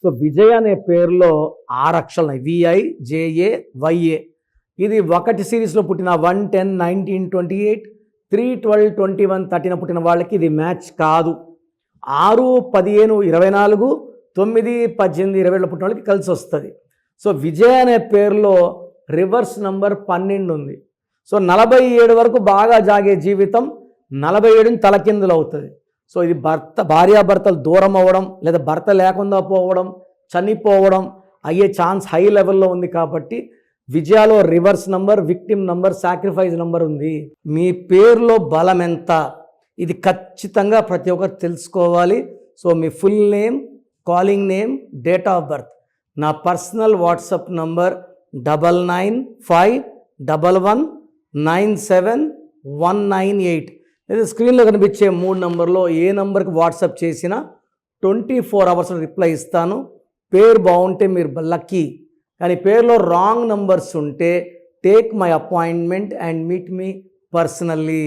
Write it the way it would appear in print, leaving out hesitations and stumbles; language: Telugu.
సో విజయ్ అనే పేరులో 6 అక్షరాలు ఉన్నాయి. VIJAYA. ఇది 1 సిరీస్లో పుట్టిన 1, 10, 19, 28, 3, 12, 21, 13 పుట్టిన వాళ్ళకి ఇది మ్యాచ్ కాదు. 6, 15, 24, 9, 18, 20 పుట్టిన వాళ్ళకి కలిసి వస్తుంది. సో విజయ్ అనే పేరులో రివర్స్ నంబర్ 12 ఉంది. సో 47 వరకు బాగా జాగే జీవితం 47 తలకిందులు అవుతుంది. సో ఇది భార్యాభర్తలు దూరం అవ్వడం, లేదా భర్త లేకుండా పోవడం, చనిపోవడం అయ్యే ఛాన్స్ హై లెవెల్లో ఉంది. కాబట్టి విజయాలో reverse number, victim number, sacrifice number ఉంది. మీ పేరులో బలం ఎంత, ఇది ఖచ్చితంగా ప్రతి ఒక్కరు తెలుసుకోవాలి. So me full name, calling name, date of birth, నా పర్సనల్ వాట్సాప్ నంబర్ 9951119719 లేదా స్క్రీన్లో కనిపించే 3 నంబర్లో ఏ నంబర్కి వాట్సాప్ చేసినా 24 అవర్స్ రిప్లై ఇస్తాను. పేరు బాగుంటే మీరు లక్కీ, కానీ పేరులో రాంగ్ నంబర్స్ ఉంటే take my appointment and meet me personally.